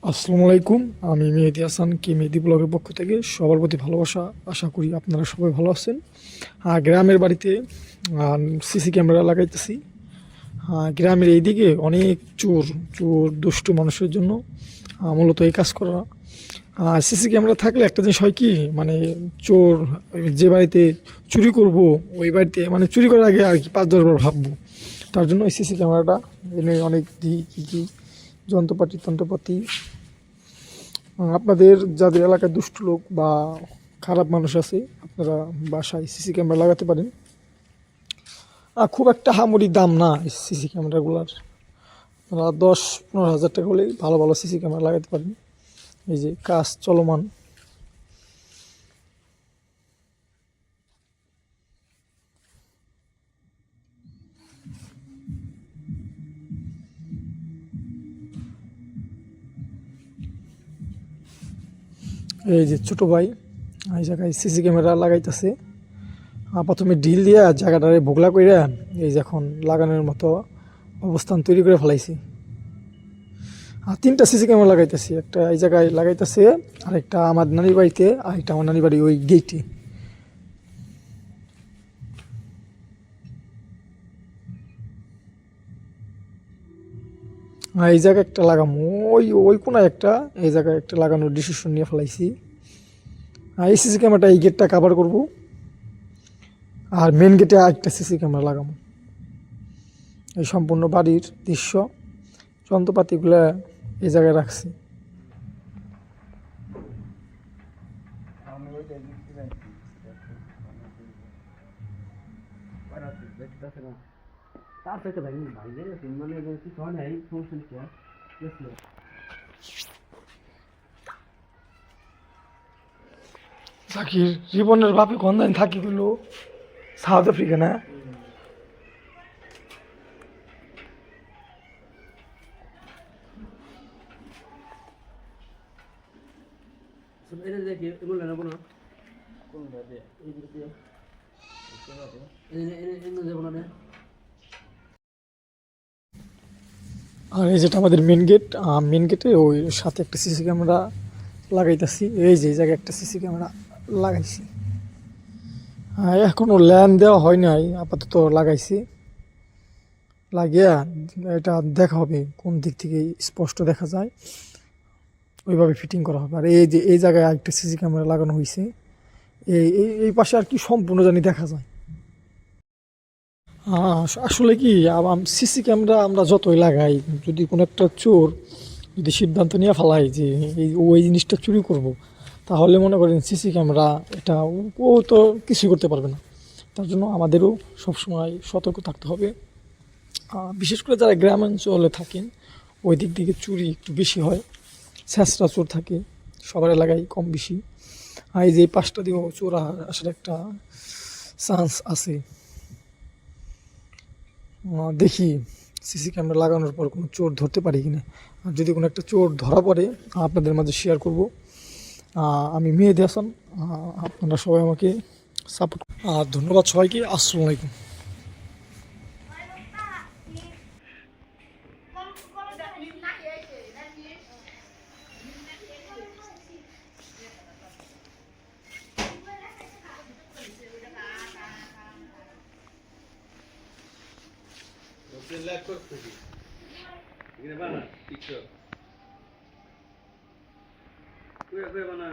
আসসালামু আলাইকুম। আমি মেহেদি হাসান মেহেদি ব্লগের পক্ষ থেকে সবার প্রতি ভালোবাসা আশা করি আপনারা সবাই ভালো আছেন। গ্রামের বাড়িতে সিসি ক্যামেরা লাগাইতেছি। গ্রামের এইদিকে অনেক চোর চোর দুষ্টু মানুষের জন্য মূলত এই কাজ করা। সিসি ক্যামেরা থাকলে একটা জিনিস হয় কি, মানে চোর যে বাড়িতে চুরি করব ওই বাড়িতে মানে চুরি করার আগে আর কি ৫-১০ বার ভাববো। তার জন্য এই সিসি ক্যামেরাটা এনে অনেক দিই কী কী যন্ত্রপাতি আপনাদের যাদের এলাকায় দুষ্ট লোক বা খারাপ মানুষ আছে আপনারা বাসায় সিসি ক্যামেরা লাগাতে পারেন। খুব একটা হামুরি দাম না এই সিসি ক্যামেরাগুলার। আপনারা ১০-১৫ হাজার টাকা হলেই ভালো ভালো সিসি ক্যামেরা লাগাতে পারেন। এই যে কাজ চলমান। এই যে ছোট ভাই এই জায়গায় সিসি ক্যামেরা লাগাইতেছে। প্রথমে ঢিল দিয়া জায়গাটারে ভোগলা কইরা এই যে এখন লাগানোর মতো অবস্থান তৈরি করে ফেলাইছি। ৩টা সিসি ক্যামেরা লাগাইতেছি, একটা এই জায়গায় লাগাইতেছে, আরেকটা আমার নানির বাড়িতে, আরেকটা আমার নানির বাড়ি ওই গেটে। এই জায়গায় একটা লাগামো, ওই ওই কোনায় একটা, এই জায়গায় একটা লাগানোর ডিসিশন নিয়ে ফেলাইছি। এই সিসি ক্যামেরাটা এই গেটটা কাভার করব, আর মেন গেটে আরেকটা সিসি ক্যামেরা লাগাবো। এই সম্পূর্ণ বাড়ির দৃশ্য যন্ত্রপাতিগুলো এই জায়গায় রাখছি। জাকির রিবনের বাপে কন্দান থাকি গেল সাউথ আফ্রিকা না। আর এই যেটা আমাদের মেন গেট, মেন গেটে ওই সাথে একটা সিসি ক্যামেরা লাগাইতেছি। এই যে এই জায়গায় একটা সিসি ক্যামেরা লাগাইছি। এখনও ল্যান্ড দেওয়া হয় নাই, আপাতত লাগাইছি। লাগিয়ে এটা দেখা হবে কোন দিক থেকে স্পষ্ট দেখা যায়, ওইভাবে ফিটিং করা হবে। আর এই যে এই জায়গায় আরেকটা সিসি ক্যামেরা লাগানো হয়েছে, এই এই পাশে আর কি সম্পূর্ণ জানি দেখা যায়। আসলে কি সিসি ক্যামেরা আমরা যতই লাগাই, যদি কোনো একটা চোর যদি সিদ্ধান্ত নিয়ে ফেলাই যে ওই জিনিসটা চুরি করব, তাহলে মনে করেন সিসি ক্যামেরা এটা ও তো কিছু করতে পারবে না। তার জন্য আমাদেরও সবসময় সতর্ক থাকতে হবে। বিশেষ করে যারা গ্রামাঞ্চলে থাকেন ওই দিক থেকে চুরি একটু বেশি হয়, ছেঁচড়া চোর থাকে সবার এলাকায় কম বেশি। এই যে এই পাঁচটা দিয়েও চোর আসার একটা চান্স আছে। দেখি সিসি ক্যামেরা লাগানোর পর কোনো চোর ধরতে পারি কিনা। আর যদি কোনো একটা চোর ধরা পড়ে আপনাদের মাঝে শেয়ার করব। আমি মেহেদি হাসান, আপনারা সবাই আমাকে সাপোর্ট। ধন্যবাদ সবাইকে। আসসালামু আলাইকুম। লাইক করতেছি এখানে বানা টিকটক কই বানা